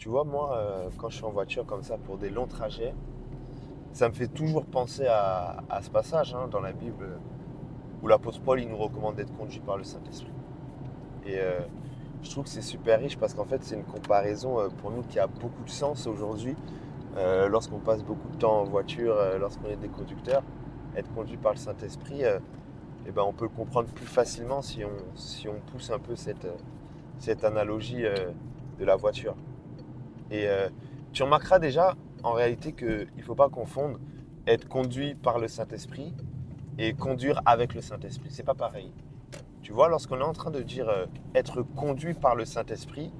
Tu vois, moi, quand je suis en voiture comme ça pour des longs trajets, ça me fait toujours penser à ce passage dans la Bible où l'apôtre Paul il nous recommande d'être conduit par le Saint-Esprit. Et je trouve que c'est super riche parce qu'en fait, c'est une comparaison pour nous qui a beaucoup de sens aujourd'hui. Lorsqu'on passe beaucoup de temps en voiture, lorsqu'on est des conducteurs, être conduit par le Saint-Esprit, eh ben, on peut le comprendre plus facilement si on pousse un peu cette analogie de la voiture. Et tu remarqueras déjà, en réalité, qu'il ne faut pas confondre être conduit par le Saint-Esprit et conduire avec le Saint-Esprit. C'est pas pareil. Tu vois, lorsqu'on est en train de dire être conduit par le Saint-Esprit,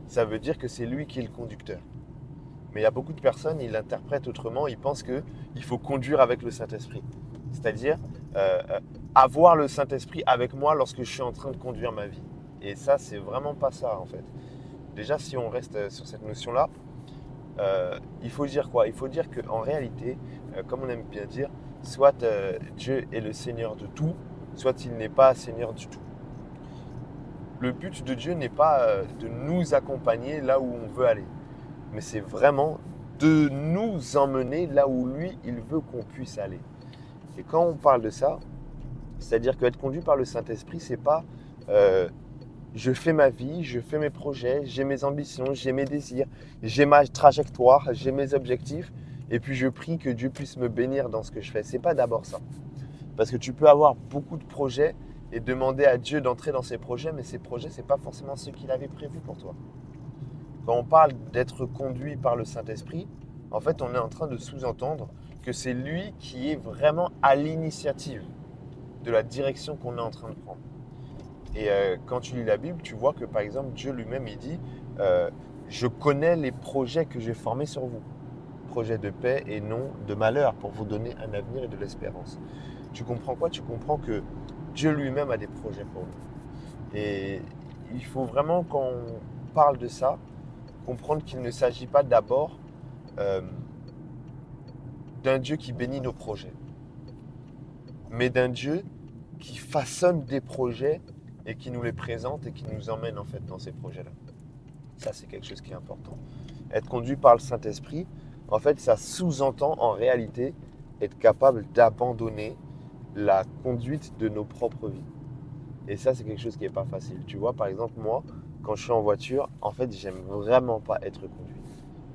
ça veut dire que c'est lui qui est le conducteur. Mais il y a beaucoup de personnes, ils l'interprètent autrement, ils pensent qu'il faut conduire avec le Saint-Esprit. C'est-à-dire avoir le Saint-Esprit avec moi lorsque je suis en train de conduire ma vie. Et ça, c'est vraiment pas ça en fait. Déjà, si on reste sur cette notion-là, il faut dire quoi? Il faut dire qu'en réalité, comme on aime bien dire, soit Dieu est le Seigneur de tout, soit il n'est pas Seigneur du tout. Le but de Dieu n'est pas de nous accompagner là où on veut aller, mais c'est vraiment de nous emmener là où lui, il veut qu'on puisse aller. Et quand on parle de ça, c'est-à-dire qu'être conduit par le Saint-Esprit, c'est pas euh, je fais ma vie, je fais mes projets, j'ai mes ambitions, j'ai mes désirs, j'ai ma trajectoire, j'ai mes objectifs, et puis je prie que Dieu puisse me bénir dans ce que je fais. C'est pas d'abord ça. Parce que tu peux avoir beaucoup de projets et demander à Dieu d'entrer dans ces projets, mais ces projets, ce n'est pas forcément ce qu'il avait prévu pour toi. Quand on parle d'être conduit par le Saint-Esprit, en fait, on est en train de sous-entendre que c'est lui qui est vraiment à l'initiative de la direction qu'on est en train de prendre. Et quand tu lis la Bible, tu vois que par exemple, Dieu lui-même, il dit je connais les projets que j'ai formés sur vous. Projets de paix et non de malheur pour vous donner un avenir et de l'espérance. Tu comprends quoi? Tu comprends que Dieu lui-même a des projets pour nous. Et il faut vraiment, quand on parle de ça, comprendre qu'il ne s'agit pas d'abord euh, d'un Dieu qui bénit nos projets, mais d'un Dieu qui façonne des projets et qui nous les présente et qui nous emmène en fait dans ces projets-là. Ça, c'est quelque chose qui est important. Être conduit par le Saint-Esprit, en fait, ça sous-entend en réalité être capable d'abandonner la conduite de nos propres vies. Et ça, c'est quelque chose qui n'est pas facile. Tu vois, par exemple, moi, quand je suis en voiture, en fait, j'aime vraiment pas être conduit.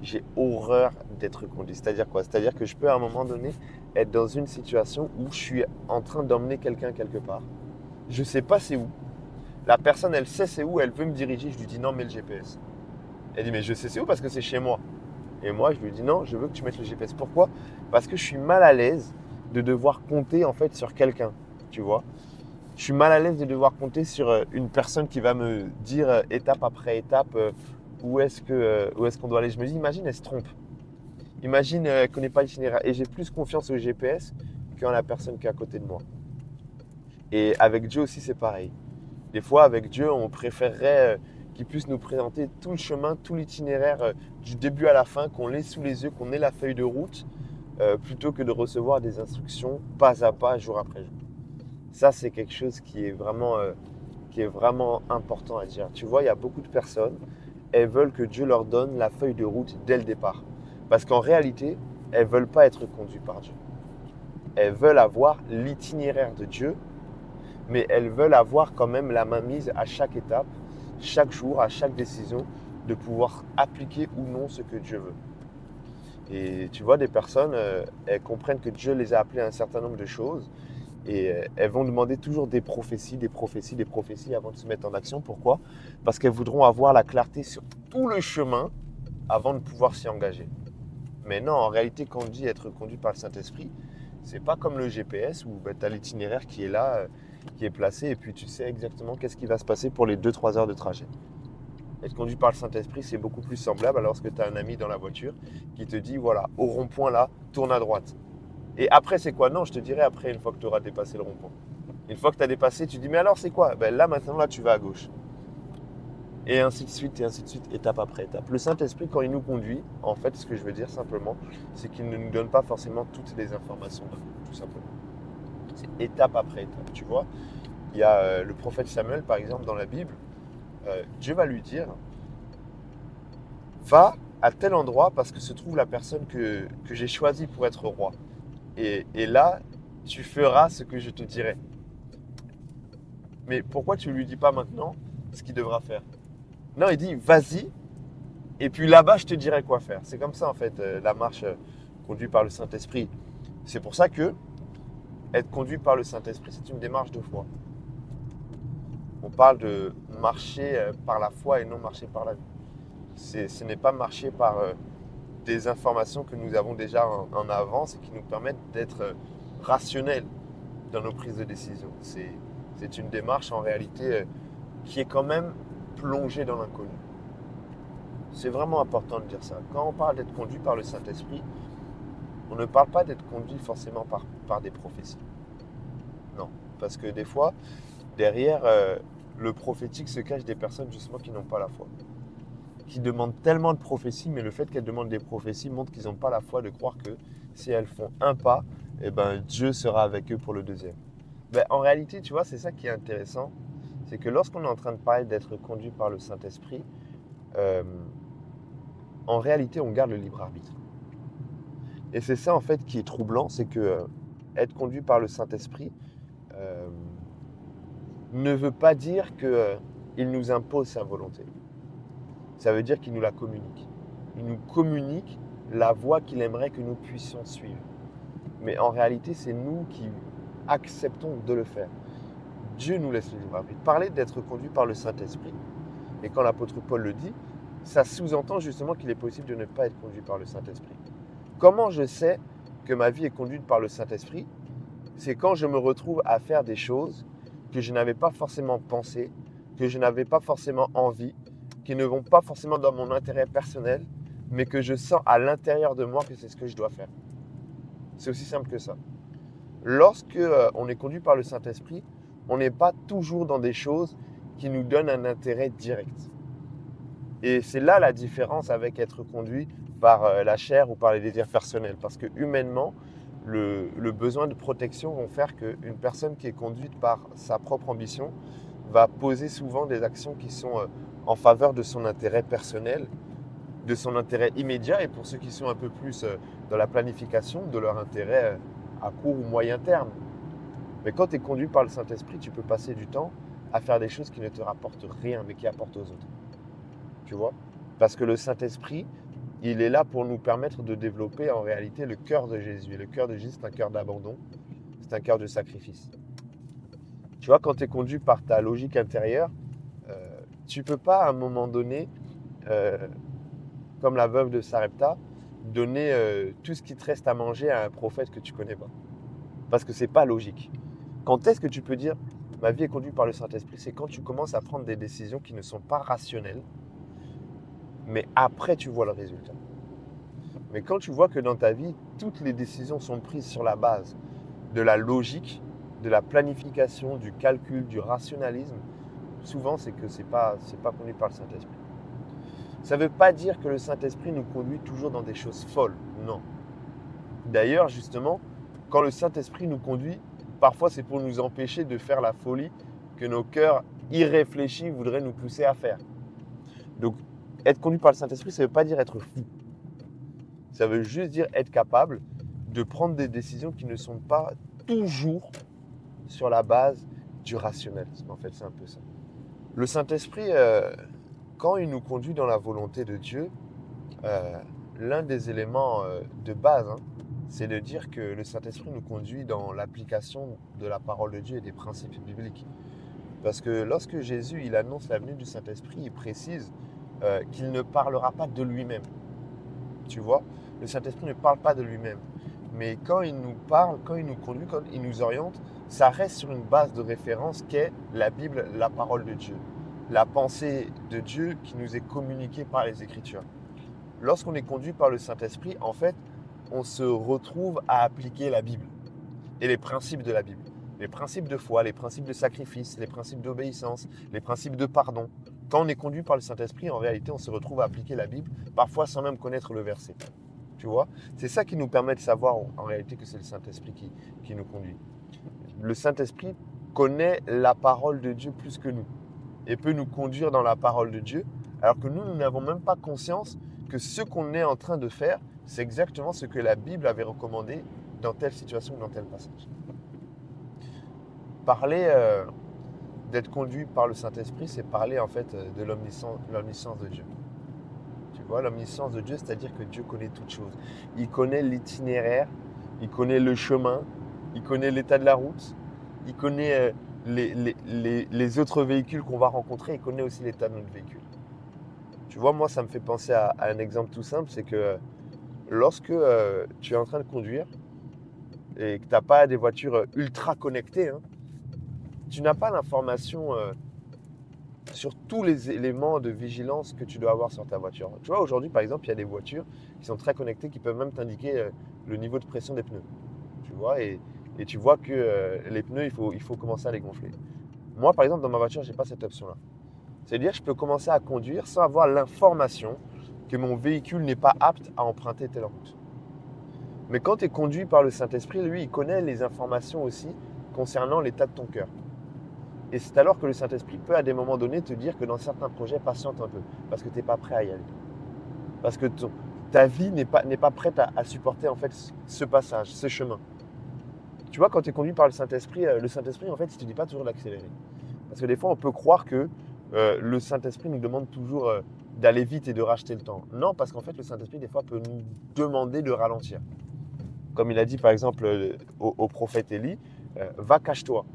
J'ai horreur d'être conduit. C'est-à-dire quoi? C'est-à-dire que je peux à un moment donné être dans une situation où je suis en train d'emmener quelqu'un quelque part. Je ne sais pas c'est où. La personne, elle sait c'est où, elle veut me diriger. Je lui dis non, mets le GPS. Elle dit mais je sais c'est où parce que c'est chez moi. Et moi, je lui dis non, je veux que tu mettes le GPS. Pourquoi? Parce que je suis mal à l'aise de devoir compter en fait sur quelqu'un. Tu vois? Je suis mal à l'aise de devoir compter sur une personne qui va me dire étape après étape où est-ce qu'on doit aller. Je me dis, imagine, elle se trompe. Imagine, elle ne connaît pas l'itinéraire. Et j'ai plus confiance au GPS qu'en la personne qui est à côté de moi. Et avec Dieu aussi, c'est pareil. Des fois, avec Dieu, on préférerait qu'il puisse nous présenter tout le chemin, tout l'itinéraire du début à la fin, qu'on l'ait sous les yeux, qu'on ait la feuille de route, plutôt que de recevoir des instructions pas à pas, jour après jour. Ça, c'est quelque chose qui est vraiment important à dire. Tu vois, il y a beaucoup de personnes, elles veulent que Dieu leur donne la feuille de route dès le départ. Parce qu'en réalité, elles ne veulent pas être conduites par Dieu. Elles veulent avoir l'itinéraire de Dieu, mais elles veulent avoir quand même la mainmise à chaque étape, chaque jour, à chaque décision, de pouvoir appliquer ou non ce que Dieu veut. Et tu vois, des personnes, elles comprennent que Dieu les a appelées à un certain nombre de choses, et elles vont demander toujours des prophéties, des prophéties, des prophéties avant de se mettre en action. Pourquoi? Parce qu'elles voudront avoir la clarté sur tout le chemin avant de pouvoir s'y engager. Mais non, en réalité, quand on dit être conduit par le Saint-Esprit, c'est pas comme le GPS où tu as l'itinéraire qui est là, qui est placé, et puis tu sais exactement qu'est-ce qui va se passer pour les 2-3 heures de trajet. Être conduit par le Saint-Esprit, c'est beaucoup plus semblable alors que tu as un ami dans la voiture qui te dit, voilà, au rond-point là, tourne à droite. Et après, c'est quoi? Non, je te dirai après, une fois que tu auras dépassé le rond-point. Une fois que tu as dépassé, tu dis, mais alors c'est quoi? Ben là, maintenant, là, tu vas à gauche. Et ainsi de suite, étape après étape. Le Saint-Esprit, quand il nous conduit, en fait, ce que je veux dire simplement, c'est qu'il ne nous donne pas forcément toutes les informations d'un coup, tout simplement. C'est étape après étape, tu vois. Il y a le prophète Samuel, par exemple, dans la Bible, Dieu va lui dire, va à tel endroit parce que se trouve la personne que j'ai choisie pour être roi. Et là, tu feras ce que je te dirai. Mais pourquoi tu ne lui dis pas maintenant ce qu'il devra faire? Non, il dit, vas-y, et puis là-bas, je te dirai quoi faire. C'est comme ça, en fait, la marche conduite par le Saint-Esprit. C'est pour ça que être conduit par le Saint-Esprit, c'est une démarche de foi. On parle de marcher par la foi et non marcher par la vue. Ce n'est pas marcher par des informations que nous avons déjà en avance et qui nous permettent d'être rationnels dans nos prises de décision. C'est une démarche en réalité qui est quand même plongée dans l'inconnu. C'est vraiment important de dire ça. Quand on parle d'être conduit par le Saint-Esprit, on ne parle pas d'être conduit forcément par des prophéties. Non, parce que des fois, derrière le prophétique se cachent des personnes justement qui n'ont pas la foi. Qui demandent tellement de prophéties, mais le fait qu'elles demandent des prophéties montre qu'ils n'ont pas la foi de croire que si elles font un pas, eh ben, Dieu sera avec eux pour le deuxième. Ben, en réalité, tu vois, c'est ça qui est intéressant. C'est que lorsqu'on est en train de parler d'être conduit par le Saint-Esprit, euh, en réalité, on garde le libre arbitre. Et c'est ça, en fait, qui est troublant, c'est que être conduit par le Saint-Esprit euh, ne veut pas dire qu'il nous impose sa volonté. Ça veut dire qu'il nous la communique. Il nous communique la voie qu'il aimerait que nous puissions suivre. Mais en réalité, c'est nous qui acceptons de le faire. Dieu nous laisse le libre arbitre. Parler d'être conduit par le Saint-Esprit, et quand l'apôtre Paul le dit, ça sous-entend justement qu'il est possible de ne pas être conduit par le Saint-Esprit. Comment je sais que ma vie est conduite par le Saint-Esprit? C'est quand je me retrouve à faire des choses que je n'avais pas forcément pensé, que je n'avais pas forcément envie, qui ne vont pas forcément dans mon intérêt personnel, mais que je sens à l'intérieur de moi que c'est ce que je dois faire. C'est aussi simple que ça. Lorsque on est conduit par le Saint-Esprit, on n'est pas toujours dans des choses qui nous donnent un intérêt direct. Et c'est là la différence avec être conduit par la chair ou par les désirs personnels. Parce que humainement, le besoin de protection vont faire qu'une personne qui est conduite par sa propre ambition va poser souvent des actions qui sont en faveur de son intérêt personnel, de son intérêt immédiat, et pour ceux qui sont un peu plus dans la planification, de leur intérêt à court ou moyen terme. Mais quand tu es conduit par le Saint-Esprit, tu peux passer du temps à faire des choses qui ne te rapportent rien, mais qui apportent aux autres. Tu vois? Parce que le Saint-Esprit, il est là pour nous permettre de développer en réalité le cœur de Jésus. Et le cœur de Jésus, c'est un cœur d'abandon, c'est un cœur de sacrifice. Tu vois, quand tu es conduit par ta logique intérieure, tu ne peux pas à un moment donné, euh, comme la veuve de Sarepta, donner tout ce qui te reste à manger à un prophète que tu ne connais pas. Parce que ce n'est pas logique. Quand est-ce que tu peux dire ma vie est conduite par le Saint-Esprit? C'est quand tu commences à prendre des décisions qui ne sont pas rationnelles, mais après tu vois le résultat. Mais quand tu vois que dans ta vie, toutes les décisions sont prises sur la base de la logique, de la planification, du calcul, du rationalisme, souvent c'est que c'est pas conduit par le Saint-Esprit. Ça ne veut pas dire que le Saint-Esprit nous conduit toujours dans des choses folles, non. D'ailleurs, justement, quand le Saint-Esprit nous conduit, parfois c'est pour nous empêcher de faire la folie que nos cœurs irréfléchis voudraient nous pousser à faire. Donc, être conduit par le Saint-Esprit, ça ne veut pas dire être fou. Ça veut juste dire être capable de prendre des décisions qui ne sont pas toujours sur la base du rationnel. En fait, c'est un peu ça. Le Saint-Esprit, quand il nous conduit dans la volonté de Dieu, l'un des éléments de base, c'est de dire que le Saint-Esprit nous conduit dans l'application de la parole de Dieu et des principes bibliques. Parce que lorsque Jésus il annonce la venue du Saint-Esprit, il précise qu'il ne parlera pas de lui-même. Tu vois, le Saint-Esprit ne parle pas de lui-même. Mais quand il nous parle, quand il nous conduit, quand il nous oriente, ça reste sur une base de référence qu'est la Bible, la parole de Dieu. La pensée de Dieu qui nous est communiquée par les Écritures. Lorsqu'on est conduit par le Saint-Esprit, en fait, on se retrouve à appliquer la Bible et les principes de la Bible. Les principes de foi, les principes de sacrifice, les principes d'obéissance, les principes de pardon. Quand on est conduit par le Saint-Esprit, en réalité, on se retrouve à appliquer la Bible, parfois sans même connaître le verset. Tu vois? C'est ça qui nous permet de savoir en réalité que c'est le Saint-Esprit qui nous conduit. Le Saint-Esprit connaît la parole de Dieu plus que nous et peut nous conduire dans la parole de Dieu, alors que nous n'avons même pas conscience que ce qu'on est en train de faire, c'est exactement ce que la Bible avait recommandé dans telle situation ou dans tel passage. Parler d'être conduit par le Saint-Esprit, c'est parler en fait de l'omniscience de Dieu. Tu vois, l'omniscience de Dieu, c'est-à-dire que Dieu connaît toutes choses. Il connaît l'itinéraire, il connaît le chemin, il connaît l'état de la route, il connaît les autres véhicules qu'on va rencontrer, il connaît aussi l'état de notre véhicule. Tu vois, moi, ça me fait penser à un exemple tout simple, c'est que lorsque tu es en train de conduire et que tu n'as pas des voitures ultra connectées, hein, tu n'as pas l'information sur tous les éléments de vigilance que tu dois avoir sur ta voiture. Tu vois, aujourd'hui, par exemple, il y a des voitures qui sont très connectées, qui peuvent même t'indiquer le niveau de pression des pneus. Tu vois, et tu vois que les pneus, il faut commencer à les gonfler. Moi, par exemple, dans ma voiture, je n'ai pas cette option-là. C'est-à-dire que je peux commencer à conduire sans avoir l'information que mon véhicule n'est pas apte à emprunter telle route. Mais quand tu es conduit par le Saint-Esprit, lui, il connaît les informations aussi concernant l'état de ton cœur. Et c'est alors que le Saint-Esprit peut, à des moments donnés, te dire que dans certains projets, patiente un peu, parce que tu n'es pas prêt à y aller. Parce que ta vie n'est pas prête à supporter en fait ce passage, ce chemin. Tu vois, quand tu es conduit par le Saint-Esprit, en fait, il ne te dit pas toujours d'accélérer. Parce que des fois, on peut croire que le Saint-Esprit nous demande toujours d'aller vite et de racheter le temps. Non, parce qu'en fait, le Saint-Esprit, des fois, peut nous demander de ralentir. Comme il a dit, par exemple, au prophète Élie, va, cache-toi.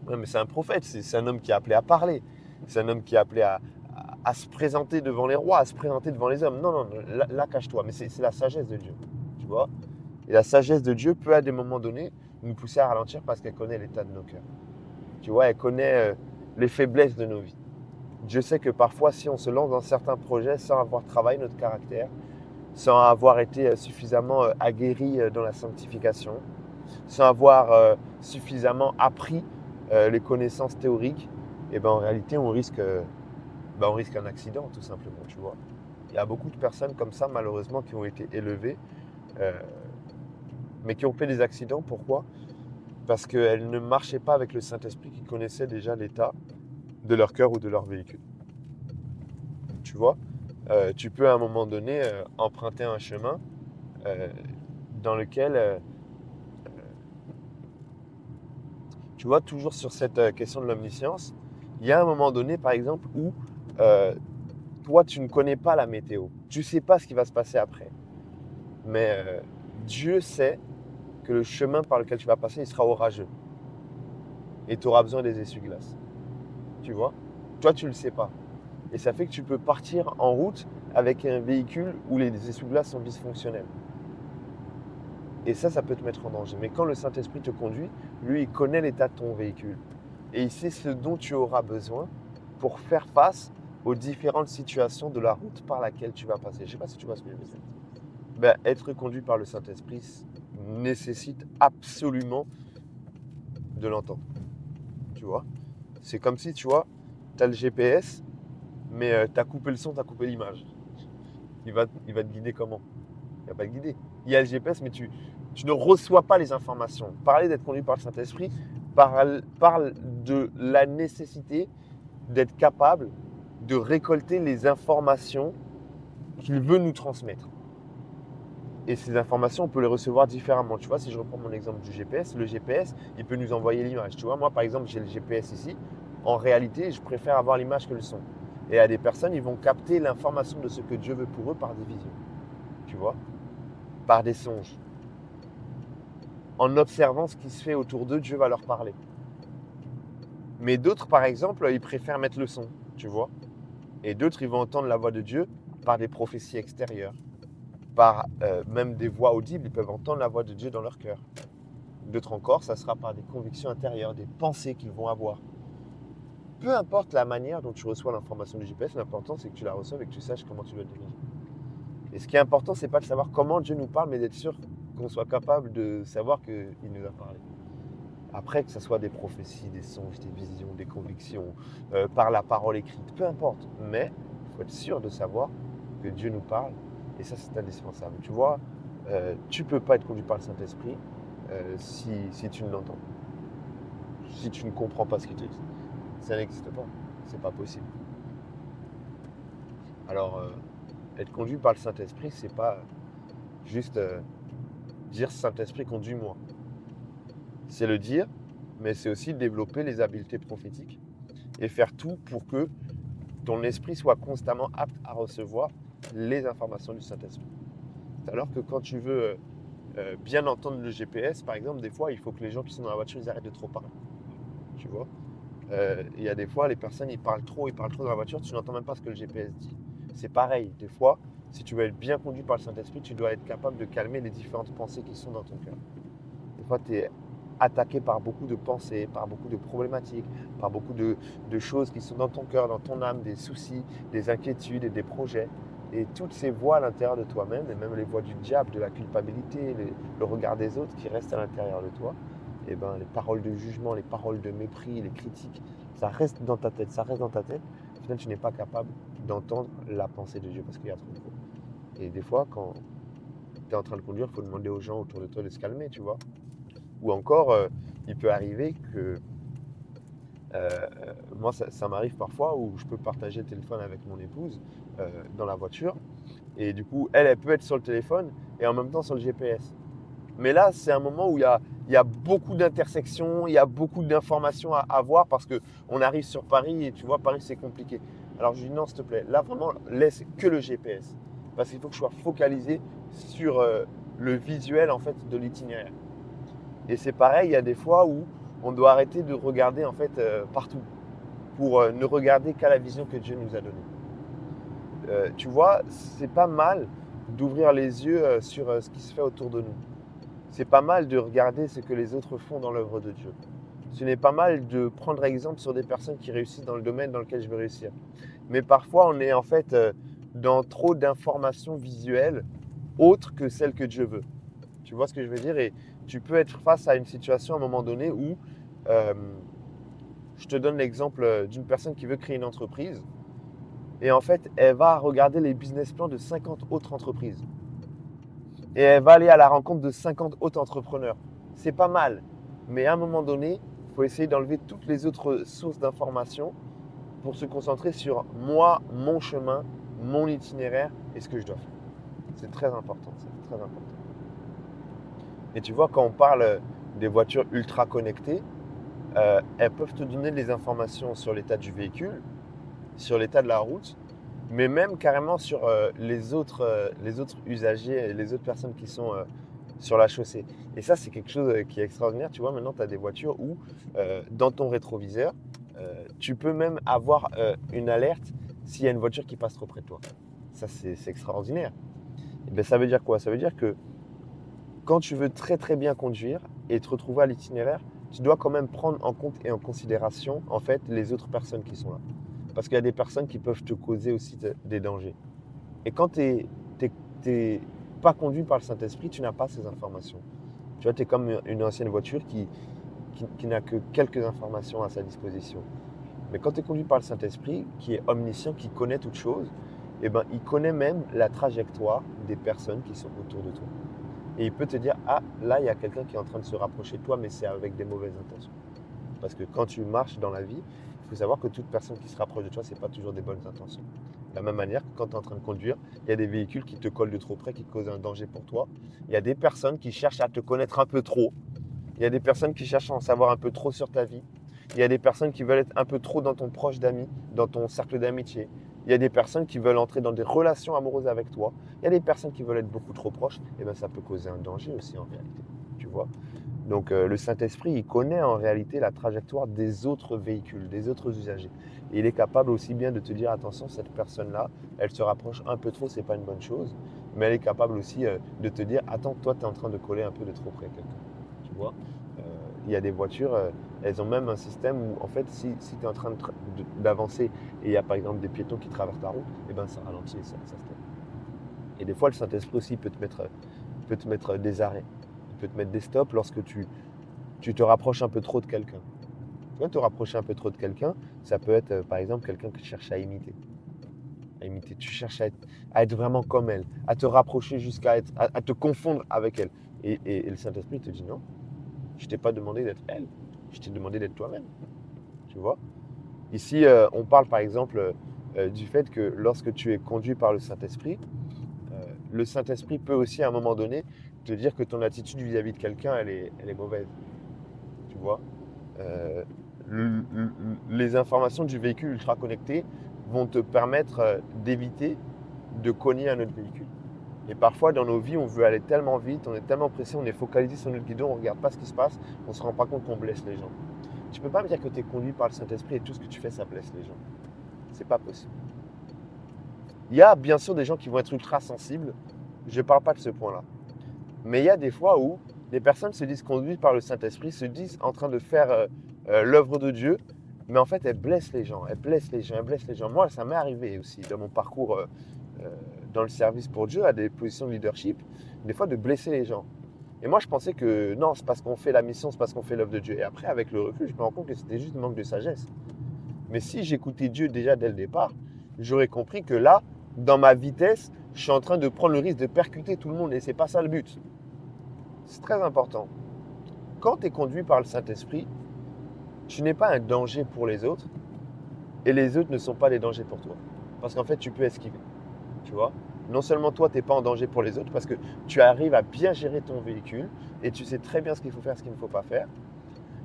Ouais, mais c'est un prophète, c'est un homme qui est appelé à parler. C'est un homme qui est appelé à se présenter devant les rois, à se présenter devant les hommes. Non, non, là cache-toi. Mais c'est la sagesse de Dieu, tu vois. Et la sagesse de Dieu peut, à des moments donnés, nous pousser à ralentir parce qu'elle connaît l'état de nos cœurs. Tu vois, elle connaît les faiblesses de nos vies. Dieu sait que parfois, si on se lance dans certains projets sans avoir travaillé notre caractère, sans avoir été suffisamment aguerri dans la sanctification, sans avoir suffisamment appris les connaissances théoriques, et ben en réalité, on risque un accident, tout simplement, tu vois. Il y a beaucoup de personnes comme ça, malheureusement, qui ont été élevées, euh, mais qui ont fait des accidents. Pourquoi ? Parce qu'elles ne marchaient pas avec le Saint-Esprit qui connaissait déjà l'état de leur cœur ou de leur véhicule. Tu vois, tu peux à un moment donné emprunter un chemin dans lequel, tu vois, toujours sur cette question de l'omniscience, il y a un moment donné, par exemple, où toi, tu ne connais pas la météo. Tu ne sais pas ce qui va se passer après. Mais Dieu sait que le chemin par lequel tu vas passer, il sera orageux. Et tu auras besoin des essuie-glaces. Tu vois ? Toi, tu ne le sais pas. Et ça fait que tu peux partir en route avec un véhicule où les essuie-glaces sont dysfonctionnels. Et ça peut te mettre en danger. Mais quand le Saint-Esprit te conduit, lui, il connaît l'état de ton véhicule. Et il sait ce dont tu auras besoin pour faire face aux différentes situations de la route par laquelle tu vas passer. Je ne sais pas si tu vois ce que je veux dire. Ben, être conduit par le Saint-Esprit nécessite absolument de l'entendre. Tu vois ? C'est comme si, tu vois, tu as le GPS, mais tu as coupé le son, tu as coupé l'image. Il va te guider comment ? Il ne va pas te guider. Il y a le GPS, mais tu ne reçois pas les informations. Parler d'être conduit par le Saint-Esprit parle de la nécessité d'être capable de récolter les informations qu'il veut nous transmettre. Et ces informations, on peut les recevoir différemment. Tu vois, si je reprends mon exemple du GPS, le GPS, il peut nous envoyer l'image. Tu vois, moi, par exemple, j'ai le GPS ici. En réalité, je préfère avoir l'image que le son. Et à des personnes, ils vont capter l'information de ce que Dieu veut pour eux par des visions. Tu vois, par des songes. En observant ce qui se fait autour d'eux, Dieu va leur parler. Mais d'autres, par exemple, ils préfèrent mettre le son, tu vois. Et d'autres, ils vont entendre la voix de Dieu par des prophéties extérieures, par même des voix audibles, ils peuvent entendre la voix de Dieu dans leur cœur. D'autres encore, ça sera par des convictions intérieures, des pensées qu'ils vont avoir. Peu importe la manière dont tu reçois l'information du GPS, l'important c'est que tu la reçoives et que tu saches comment tu dois te diriger. Et ce qui est important, c'est pas de savoir comment Dieu nous parle, mais d'être sûr qu'on soit capable de savoir qu'il nous a parlé. Après, que ce soit des prophéties, des songes, des visions, des convictions, par la parole écrite, peu importe. Mais il faut être sûr de savoir que Dieu nous parle. Et ça, c'est indispensable. Tu vois, tu ne peux pas être conduit par le Saint-Esprit si tu ne l'entends pas. Si tu ne comprends pas ce qu'il te dit. Ça n'existe pas. C'est pas possible. Alors, être conduit par le Saint-Esprit, c'est pas juste dire Saint-Esprit conduis-moi. C'est le dire, mais c'est aussi développer les habiletés prophétiques et faire tout pour que ton esprit soit constamment apte à recevoir les informations du Saint-Esprit. Alors que quand tu veux bien entendre le GPS, par exemple, des fois, il faut que les gens qui sont dans la voiture, ils arrêtent de trop parler. Tu vois, il y a des fois, les personnes, ils parlent trop dans la voiture, tu n'entends même pas ce que le GPS dit. C'est pareil, des fois, si tu veux être bien conduit par le Saint-Esprit, tu dois être capable de calmer les différentes pensées qui sont dans ton cœur. Des fois, tu es attaqué par beaucoup de pensées, par beaucoup de problématiques, par beaucoup de choses qui sont dans ton cœur, dans ton âme, des soucis, des inquiétudes et des projets. Et toutes ces voix à l'intérieur de toi-même, et même les voix du diable, de la culpabilité, le regard des autres qui restent à l'intérieur de toi, et ben, les paroles de jugement, les paroles de mépris, les critiques, ça reste dans ta tête, ça reste dans ta tête. Au final, tu n'es pas capable d'entendre la pensée de Dieu parce qu'il y a trop de voix. Et des fois, quand tu es en train de conduire, il faut demander aux gens autour de toi de se calmer, tu vois. Ou encore, il peut arriver que moi, ça m'arrive parfois où je peux partager le téléphone avec mon épouse dans la voiture. Et du coup, elle peut être sur le téléphone et en même temps sur le GPS. Mais là, c'est un moment où il y a beaucoup d'intersections, il y a beaucoup d'informations à avoir parce qu'on arrive sur Paris et tu vois, Paris, c'est compliqué. Alors je lui dis non, s'il te plaît, là vraiment, laisse que le GPS. Parce qu'il faut que je sois focalisé sur le visuel en fait de l'itinéraire. Et c'est pareil, il y a des fois où on doit arrêter de regarder en fait partout pour ne regarder qu'à la vision que Dieu nous a donnée. Tu vois, c'est pas mal d'ouvrir les yeux sur ce qui se fait autour de nous. C'est pas mal de regarder ce que les autres font dans l'œuvre de Dieu. Ce n'est pas mal de prendre exemple sur des personnes qui réussissent dans le domaine dans lequel je veux réussir. Mais parfois, on est en fait dans trop d'informations visuelles autres que celles que Dieu veut. Tu vois ce que je veux dire? Et tu peux être face à une situation à un moment donné où, euh, je te donne l'exemple d'une personne qui veut créer une entreprise et en fait, elle va regarder les business plans de 50 autres entreprises et elle va aller à la rencontre de 50 autres entrepreneurs. C'est pas mal, mais à un moment donné, il faut essayer d'enlever toutes les autres sources d'informations pour se concentrer sur moi, mon chemin, mon itinéraire et ce que je dois faire. C'est très important, c'est très important. Et tu vois, quand on parle des voitures ultra connectées, elles peuvent te donner des informations sur l'état du véhicule, sur l'état de la route, mais même carrément sur les autres usagers et les autres personnes qui sont sur la chaussée. Et ça, c'est quelque chose qui est extraordinaire. Tu vois, maintenant, tu as des voitures où, dans ton rétroviseur, tu peux même avoir une alerte s'il y a une voiture qui passe trop près de toi. Ça, c'est extraordinaire. Et bien, ça veut dire quoi? Ça veut dire que quand tu veux très très bien conduire et te retrouver à l'itinéraire, tu dois quand même prendre en compte et en considération en fait les autres personnes qui sont là. Parce qu'il y a des personnes qui peuvent te causer aussi des dangers. Et quand tu n'es pas conduit par le Saint-Esprit, tu n'as pas ces informations. Tu vois, tu es comme une ancienne voiture qui n'a que quelques informations à sa disposition. Mais quand tu es conduit par le Saint-Esprit, qui est omniscient, qui connaît toutes choses, eh ben, il connaît même la trajectoire des personnes qui sont autour de toi. Et il peut te dire, ah, là, il y a quelqu'un qui est en train de se rapprocher de toi, mais c'est avec des mauvaises intentions. Parce que quand tu marches dans la vie, il faut savoir que toute personne qui se rapproche de toi, ce n'est pas toujours des bonnes intentions. De la même manière que quand tu es en train de conduire, il y a des véhicules qui te collent de trop près, qui causent un danger pour toi. Il y a des personnes qui cherchent à te connaître un peu trop. Il y a des personnes qui cherchent à en savoir un peu trop sur ta vie. Il y a des personnes qui veulent être un peu trop dans ton proche d'amis, dans ton cercle d'amitié. Il y a des personnes qui veulent entrer dans des relations amoureuses avec toi. Il y a des personnes qui veulent être beaucoup trop proches. Et bien, ça peut causer un danger aussi en réalité. Tu vois? Donc le Saint-Esprit, il connaît en réalité la trajectoire des autres véhicules, des autres usagers. Et il est capable aussi bien de te dire, attention, cette personne-là, elle se rapproche un peu trop, c'est pas une bonne chose. Mais elle est capable aussi de te dire, attends, toi, tu es en train de coller un peu de trop près à quelqu'un. Tu vois? Il y a des voitures, elles ont même un système où, en fait, si tu es en train d'avancer et il y a par exemple des piétons qui traversent ta route, et ben ça ralentit et ça se calme. Et des fois, le Saint-Esprit aussi peut te mettre des arrêts. Il peut te mettre des stops lorsque tu te rapproches un peu trop de quelqu'un. Tu vois, te rapprocher un peu trop de quelqu'un, ça peut être par exemple quelqu'un que tu cherches à imiter. Tu cherches à être vraiment comme elle, à te rapprocher jusqu'à à te confondre avec elle. Et le Saint-Esprit te dit non, je ne t'ai pas demandé d'être elle, je t'ai demandé d'être toi-même. Tu vois? Ici, on parle par exemple du fait que lorsque tu es conduit par le Saint-Esprit peut aussi à un moment donné te dire que ton attitude vis-à-vis de quelqu'un, elle est mauvaise. Tu vois. Euh, les informations du véhicule ultra connecté vont te permettre d'éviter de cogner un autre véhicule. Et parfois, dans nos vies, on veut aller tellement vite, on est tellement pressé, on est focalisé sur notre guidon, on ne regarde pas ce qui se passe, on ne se rend pas compte qu'on blesse les gens. Tu ne peux pas me dire que tu es conduit par le Saint-Esprit et tout ce que tu fais, ça blesse les gens. C'est pas possible. Il y a bien sûr des gens qui vont être ultra sensibles, je ne parle pas de ce point-là. Mais il y a des fois où les personnes se disent conduites par le Saint-Esprit, se disent en train de faire l'œuvre de Dieu, mais en fait, elles blessent les gens, elles blessent les gens, elles blessent les gens. Moi, ça m'est arrivé aussi dans mon parcours dans le service pour Dieu, à des positions de leadership, des fois de blesser les gens. Et moi, je pensais que non, c'est parce qu'on fait la mission, c'est parce qu'on fait l'œuvre de Dieu. Et après, avec le recul, je me rends compte que c'était juste un manque de sagesse. Mais si j'écoutais Dieu déjà dès le départ, j'aurais compris que là, dans ma vitesse, je suis en train de prendre le risque de percuter tout le monde et c'est pas ça le but. C'est très important. Quand tu es conduit par le Saint-Esprit, tu n'es pas un danger pour les autres et les autres ne sont pas des dangers pour toi. Parce qu'en fait, tu peux esquiver. Tu vois, non seulement toi, tu n'es pas en danger pour les autres parce que tu arrives à bien gérer ton véhicule et tu sais très bien ce qu'il faut faire, ce qu'il ne faut pas faire,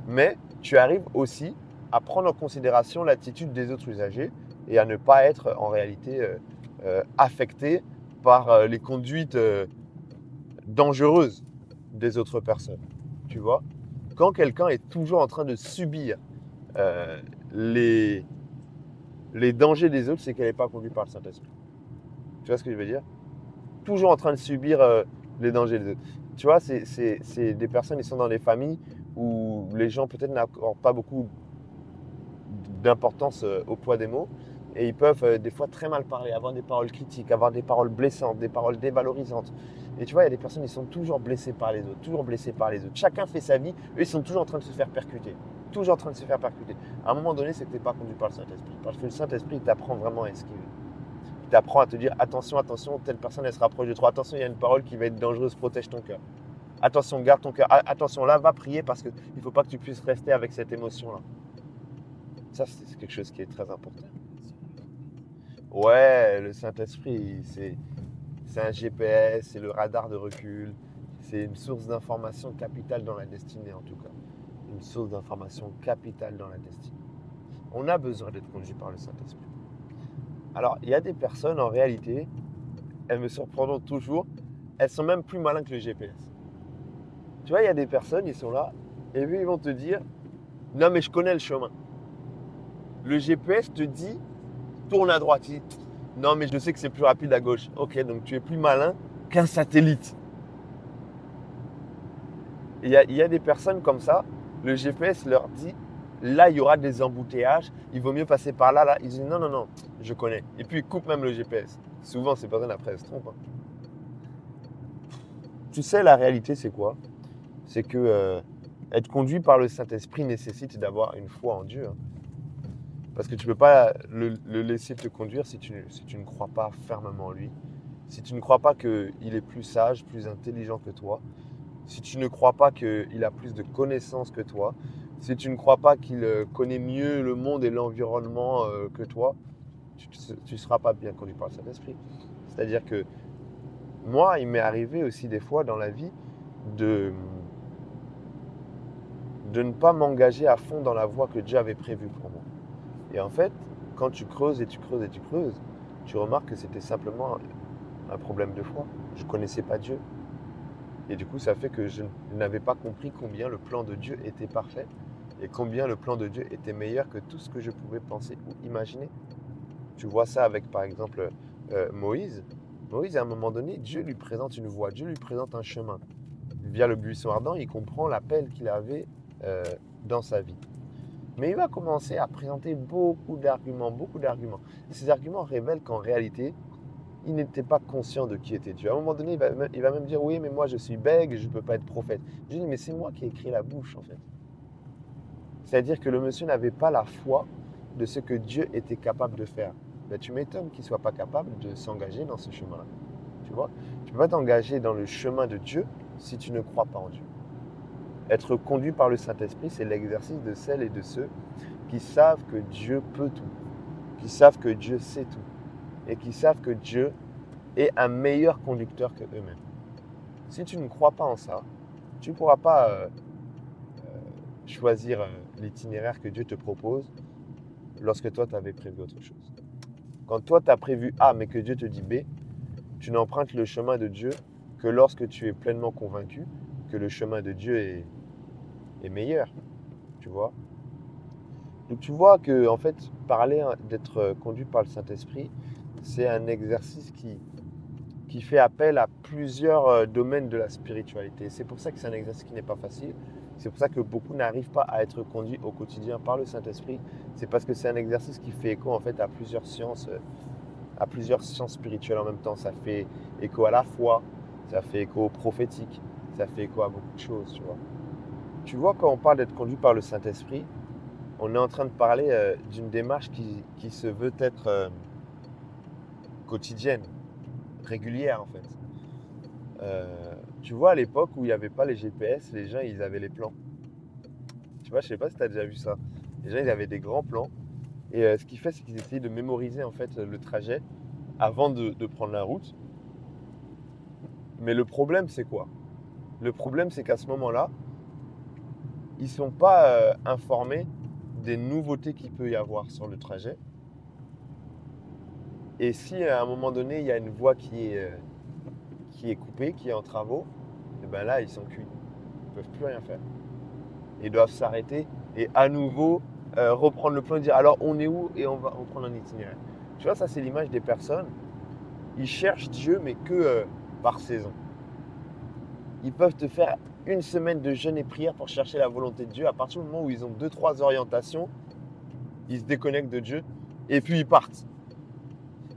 mais tu arrives aussi à prendre en considération l'attitude des autres usagers et à ne pas être en réalité affecté par les conduites dangereuses des autres personnes. Tu vois, quand quelqu'un est toujours en train de subir euh, les, les dangers des autres, c'est qu'elle n'est pas conduite par le Saint-Esprit. Tu vois ce que je veux dire? Toujours en train de subir les dangers des autres. Tu vois, c'est des personnes qui sont dans des familles où les gens peut-être n'accordent pas beaucoup d'importance au poids des mots et ils peuvent des fois très mal parler, avoir des paroles critiques, avoir des paroles blessantes, des paroles dévalorisantes. Et tu vois, il y a des personnes qui sont toujours blessées par les autres, toujours blessées par les autres. Chacun fait sa vie, eux ils sont toujours en train de se faire percuter. Toujours en train de se faire percuter. À un moment donné, c'est que tu n'es pas conduit par le Saint-Esprit. Parce que le Saint-Esprit, il t'apprend vraiment à esquiver. Il t'apprend à te dire attention, attention, telle personne elle se rapproche de toi. Attention, il y a une parole qui va être dangereuse, protège ton cœur. Attention, garde ton cœur. Attention, là, va prier parce qu'il ne faut pas que tu puisses rester avec cette émotion-là. Ça, c'est quelque chose qui est très important. Ouais, le Saint-Esprit, c'est un GPS, c'est le radar de recul, c'est une source d'information capitale dans la destinée en tout cas. Une source d'information capitale dans la destinée. On a besoin d'être conduit par le Saint-Esprit. Alors, il y a des personnes, en réalité, elles me surprendront toujours, elles sont même plus malines que le GPS. Tu vois, il y a des personnes, ils sont là, et puis ils vont te dire, non mais je connais le chemin. Le GPS te dit, tourne à droite. Il dit, non mais je sais que c'est plus rapide à gauche. Ok, donc tu es plus malin qu'un satellite. Il y a des personnes comme ça, le GPS leur dit, là il y aura des embouteillages, il vaut mieux passer par là, là. Ils disent, non, non, non, je connais. Et puis ils coupent même le GPS. Souvent, ces personnes après, elles se trompent. Tu sais, la réalité, c'est quoi? C'est que être conduit par le Saint-Esprit nécessite d'avoir une foi en Dieu. Parce que tu ne peux pas le laisser te conduire si tu ne crois pas fermement en lui. Si tu ne crois pas qu'il est plus sage, plus intelligent que toi. Si tu ne crois pas qu'il a plus de connaissances que toi. Si tu ne crois pas qu'il connaît mieux le monde et l'environnement que toi, tu ne seras pas bien conduit par le Saint-Esprit. C'est-à-dire que moi, il m'est arrivé aussi des fois dans la vie de ne pas m'engager à fond dans la voie que Dieu avait prévue pour moi. Et en fait, quand tu creuses et tu creuses et tu creuses, tu remarques que c'était simplement un problème de foi. Je ne connaissais pas Dieu. Et du coup, ça fait que je n'avais pas compris combien le plan de Dieu était parfait et combien le plan de Dieu était meilleur que tout ce que je pouvais penser ou imaginer. Tu vois ça avec, par exemple, Moïse. Moïse, à un moment donné, Dieu lui présente une voie, Dieu lui présente un chemin. Via le buisson ardent, il comprend l'appel qu'il avait dans sa vie. Mais il va commencer à présenter beaucoup d'arguments. Et ces arguments révèlent qu'en réalité, il n'était pas conscient de qui était Dieu. À un moment donné, il va même dire, oui, mais moi je suis bègue, je ne peux pas être prophète. Je dis, mais c'est moi qui ai écrit la bouche, en fait. C'est-à-dire que le monsieur n'avait pas la foi de ce que Dieu était capable de faire. Ben, tu m'étonnes qu'il ne soit pas capable de s'engager dans ce chemin-là. Tu vois, tu ne peux pas t'engager dans le chemin de Dieu si tu ne crois pas en Dieu. Être conduit par le Saint-Esprit, c'est l'exercice de celles et de ceux qui savent que Dieu peut tout, qui savent que Dieu sait tout et qui savent que Dieu est un meilleur conducteur que eux-mêmes. Si tu ne crois pas en ça, tu ne pourras pas choisir l'itinéraire que Dieu te propose lorsque toi, tu avais prévu autre chose. Quand toi, tu as prévu A, mais que Dieu te dit B, tu n'empruntes le chemin de Dieu que lorsque tu es pleinement convaincu que le chemin de Dieu est meilleur, tu vois. Donc tu vois que, en fait, parler d'être conduit par le Saint-Esprit, c'est un exercice qui fait appel à plusieurs domaines de la spiritualité. C'est pour ça que c'est un exercice qui n'est pas facile. C'est pour ça que beaucoup n'arrivent pas à être conduits au quotidien par le Saint-Esprit. C'est parce que c'est un exercice qui fait écho en fait à plusieurs sciences spirituelles en même temps. Ça fait écho à la foi, ça fait écho au prophétique, ça fait écho à beaucoup de choses, tu vois. Tu vois, quand on parle d'être conduit par le Saint-Esprit, on est en train de parler d'une démarche qui se veut être quotidienne, régulière en fait. Tu vois, à l'époque où il n'y avait pas les GPS, les gens, ils avaient les plans. Tu vois, je sais pas si tu as déjà vu ça. Les gens, ils avaient des grands plans. Et ce qu'ils font, c'est qu'ils essayaient de mémoriser en fait le trajet avant de prendre la route. Mais le problème, c'est quoi? Le problème, c'est qu'à ce moment-là, ils ne sont pas informés des nouveautés qu'il peut y avoir sur le trajet. Et si à un moment donné, il y a une voie qui est coupée, qui est en travaux, et ben là, ils sont cuits. Ils ne peuvent plus rien faire. Ils doivent s'arrêter et à nouveau reprendre le plan et dire alors on est où et on va prendre un itinéraire. Tu vois, ça c'est l'image des personnes. Ils cherchent Dieu mais que par saison. Ils peuvent te faire une semaine de jeûne et prière pour chercher la volonté de Dieu. À partir du moment où ils ont 2-3 orientations, ils se déconnectent de Dieu et puis ils partent.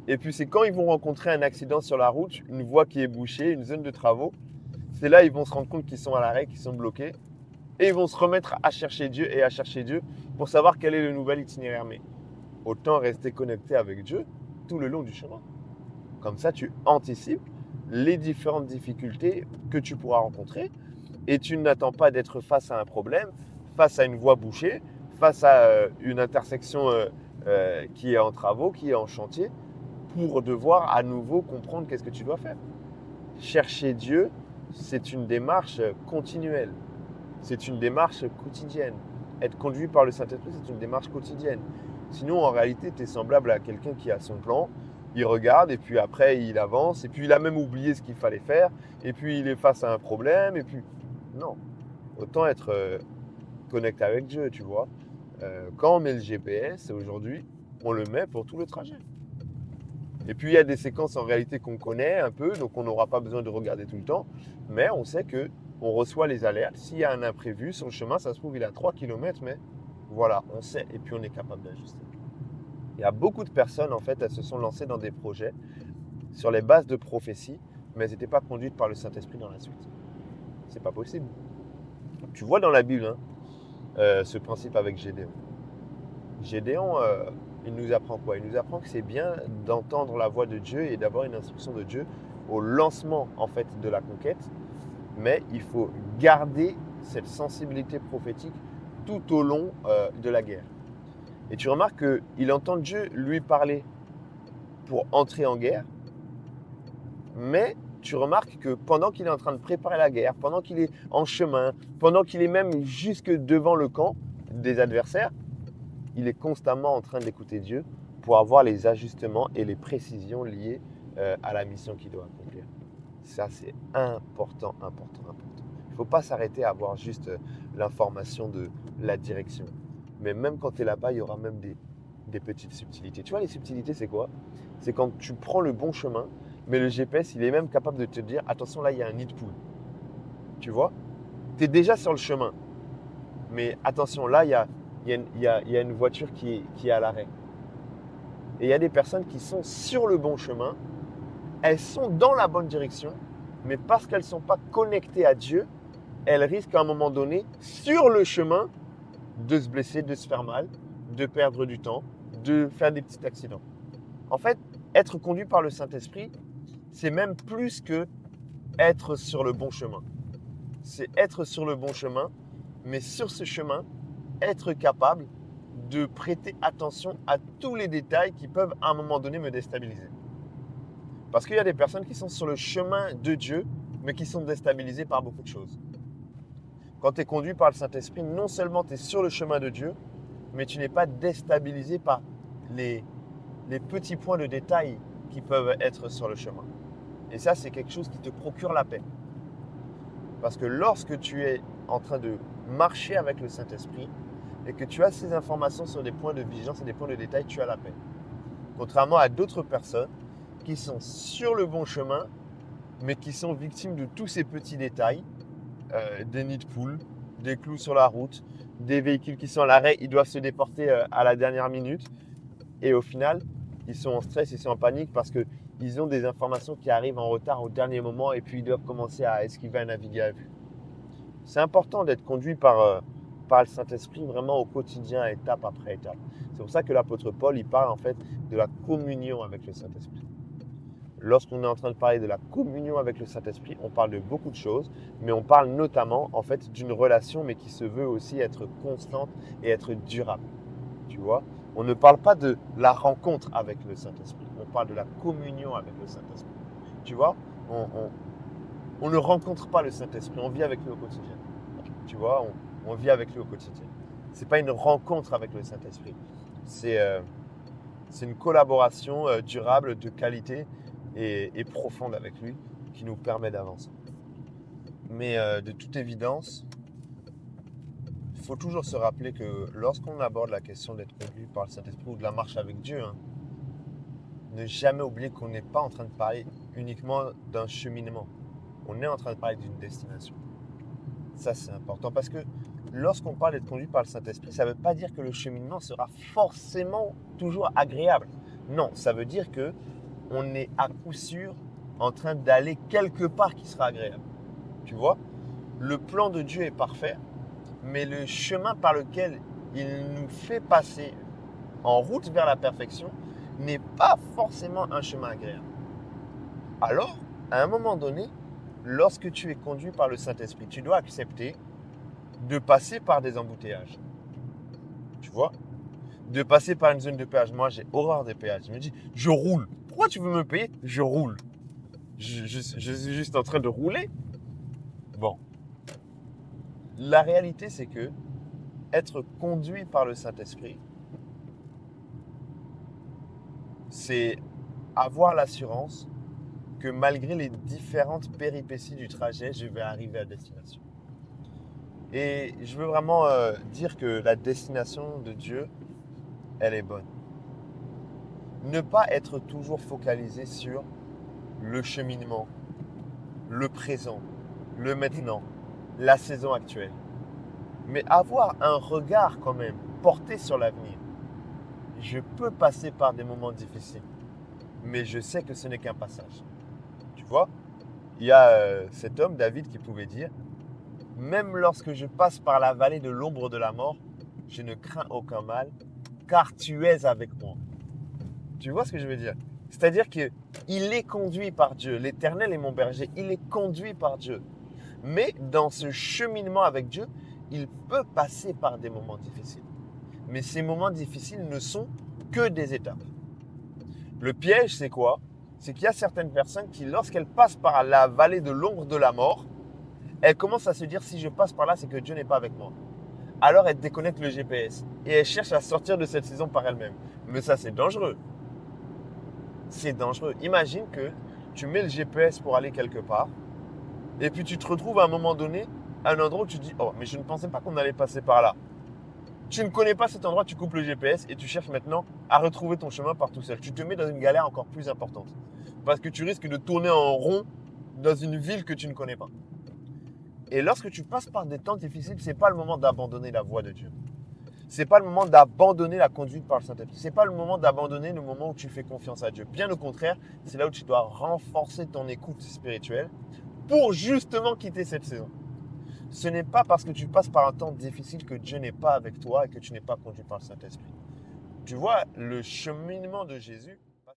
Et puis c'est quand ils vont rencontrer un accident sur la route, une voie qui est bouchée, une zone de travaux, c'est là ils vont se rendre compte qu'ils sont à l'arrêt, qu'ils sont bloqués. Et ils vont se remettre à chercher Dieu et à chercher Dieu pour savoir quel est le nouvel itinéraire. Mais autant rester connecté avec Dieu tout le long du chemin. Comme ça, tu anticipes les différentes difficultés que tu pourras rencontrer et tu n'attends pas d'être face à un problème, face à une voie bouchée, face à une intersection qui est en travaux, qui est en chantier, pour devoir à nouveau comprendre qu'est-ce que tu dois faire. Chercher Dieu, c'est une démarche continuelle. C'est une démarche quotidienne. Être conduit par le Saint-Esprit, c'est une démarche quotidienne. Sinon, en réalité, tu es semblable à quelqu'un qui a son plan, il regarde et puis après, il avance et puis il a même oublié ce qu'il fallait faire et puis il est face à un problème et puis… Non, autant être connecté avec Dieu, tu vois. Quand on met le GPS, aujourd'hui, on le met pour tout le trajet. Et puis, il y a des séquences en réalité qu'on connaît un peu, donc on n'aura pas besoin de regarder tout le temps, mais on sait que on reçoit les alertes. S'il y a un imprévu sur le chemin, ça se trouve, il est à 3 km, mais voilà, on sait et puis on est capable d'ajuster. Il y a beaucoup de personnes, en fait, elles se sont lancées dans des projets sur les bases de prophétie, mais elles n'étaient pas conduites par le Saint-Esprit dans la suite. C'est pas possible. Tu vois dans la Bible ce principe avec Gédéon. Gédéon, il nous apprend quoi? Il nous apprend que c'est bien d'entendre la voix de Dieu et d'avoir une instruction de Dieu au lancement, en fait, de la conquête. Mais il faut garder cette sensibilité prophétique tout au long de la guerre. Et tu remarques qu'il entend Dieu lui parler pour entrer en guerre, mais tu remarques que pendant qu'il est en train de préparer la guerre, pendant qu'il est en chemin, pendant qu'il est même jusque devant le camp des adversaires, il est constamment en train d'écouter Dieu pour avoir les ajustements et les précisions liées à la mission qu'il doit accomplir. Ça, c'est important. Il ne faut pas s'arrêter à avoir juste l'information de la direction. Mais même quand tu es là-bas, il y aura même des petites subtilités. Tu vois, les subtilités, c'est quoi? C'est quand tu prends le bon chemin, mais le GPS, il est même capable de te dire « Attention, là, il y a un nid de poule. » Tu vois? Tu es déjà sur le chemin. Mais attention, là, il y a une voiture qui est à l'arrêt. Et il y a des personnes qui sont sur le bon chemin, elles sont dans la bonne direction, mais parce qu'elles ne sont pas connectées à Dieu, elles risquent à un moment donné, sur le chemin, de se blesser, de se faire mal, de perdre du temps, de faire des petits accidents. En fait, être conduit par le Saint-Esprit, c'est même plus que être sur le bon chemin. C'est être sur le bon chemin, mais sur ce chemin, être capable de prêter attention à tous les détails qui peuvent à un moment donné me déstabiliser. Parce qu'il y a des personnes qui sont sur le chemin de Dieu, mais qui sont déstabilisées par beaucoup de choses. Quand tu es conduit par le Saint-Esprit, non seulement tu es sur le chemin de Dieu, mais tu n'es pas déstabilisé par les petits points de détail qui peuvent être sur le chemin. Et ça, c'est quelque chose qui te procure la paix. Parce que lorsque tu es en train de marcher avec le Saint-Esprit et que tu as ces informations sur des points de vigilance et des points de détail, tu as la paix. Contrairement à d'autres personnes qui sont sur le bon chemin, mais qui sont victimes de tous ces petits détails, des nids de poules, des clous sur la route, des véhicules qui sont à l'arrêt, ils doivent se déporter à la dernière minute. Et au final, ils sont en stress, ils sont en panique parce qu'ils ont des informations qui arrivent en retard au dernier moment et puis ils doivent commencer à esquiver un naviguer à vue. C'est important d'être conduit par le Saint-Esprit vraiment au quotidien, étape après étape. C'est pour ça que l'apôtre Paul, il parle en fait de la communion avec le Saint-Esprit. Lorsqu'on est en train de parler de la communion avec le Saint-Esprit, on parle de beaucoup de choses, mais on parle notamment en fait d'une relation, mais qui se veut aussi être constante et être durable. Tu vois, on ne parle pas de la rencontre avec le Saint-Esprit, on parle de la communion avec le Saint-Esprit. Tu vois, on ne rencontre pas le Saint-Esprit, on vit avec lui au quotidien. Tu vois, on vit avec lui au quotidien. Ce n'est pas une rencontre avec le Saint-Esprit, c'est une collaboration durable, de qualité et profonde avec lui qui nous permet d'avancer. Mais de toute évidence, il faut toujours se rappeler que lorsqu'on aborde la question d'être conduit par le Saint-Esprit ou de la marche avec Dieu, ne jamais oublier qu'on n'est pas en train de parler uniquement d'un cheminement. On est en train de parler d'une destination. Ça, c'est important parce que lorsqu'on parle d'être conduit par le Saint-Esprit, ça ne veut pas dire que le cheminement sera forcément toujours agréable. Non, ça veut dire qu'on est à coup sûr en train d'aller quelque part qui sera agréable. Tu vois, le plan de Dieu est parfait, mais le chemin par lequel il nous fait passer en route vers la perfection n'est pas forcément un chemin agréable. Alors, à un moment donné, lorsque tu es conduit par le Saint-Esprit, tu dois accepter de passer par des embouteillages. Tu vois, de passer par une zone de péage. Moi, j'ai horreur des péages. Je me dis, je roule. Pourquoi tu veux me payer? Je roule. Je suis juste en train de rouler. Bon. La réalité, c'est que être conduit par le Saint-Esprit, c'est avoir l'assurance que malgré les différentes péripéties du trajet, je vais arriver à destination. Et je veux vraiment dire que la destination de Dieu, elle est bonne. Ne pas être toujours focalisé sur le cheminement, le présent, le maintenant, la saison actuelle. Mais avoir un regard quand même porté sur l'avenir. Je peux passer par des moments difficiles, mais je sais que ce n'est qu'un passage. Tu vois, il y a cet homme, David, qui pouvait dire « Même lorsque je passe par la vallée de l'ombre de la mort, je ne crains aucun mal, car tu es avec moi. » Tu vois ce que je veux dire? C'est-à-dire qu'il est conduit par Dieu. L'Éternel est mon berger. Il est conduit par Dieu. Mais dans ce cheminement avec Dieu, il peut passer par des moments difficiles. Mais ces moments difficiles ne sont que des étapes. Le piège, c'est quoi? C'est qu'il y a certaines personnes qui, lorsqu'elles passent par la vallée de l'ombre de la mort, elles commencent à se dire, si je passe par là, c'est que Dieu n'est pas avec moi. Alors elles déconnectent le GPS et elles cherchent à sortir de cette saison par elles-mêmes. Mais ça, c'est dangereux. C'est dangereux. Imagine que tu mets le GPS pour aller quelque part et puis tu te retrouves à un moment donné à un endroit où tu te dis « Oh, mais je ne pensais pas qu'on allait passer par là. » Tu ne connais pas cet endroit, tu coupes le GPS et tu cherches maintenant à retrouver ton chemin par tout seul. Tu te mets dans une galère encore plus importante parce que tu risques de tourner en rond dans une ville que tu ne connais pas. Et lorsque tu passes par des temps difficiles, ce n'est pas le moment d'abandonner la voie de Dieu. Ce n'est pas le moment d'abandonner la conduite par le Saint-Esprit. Ce n'est pas le moment d'abandonner le moment où tu fais confiance à Dieu. Bien au contraire, c'est là où tu dois renforcer ton écoute spirituelle pour justement quitter cette saison. Ce n'est pas parce que tu passes par un temps difficile que Dieu n'est pas avec toi et que tu n'es pas conduit par le Saint-Esprit. Tu vois, le cheminement de Jésus,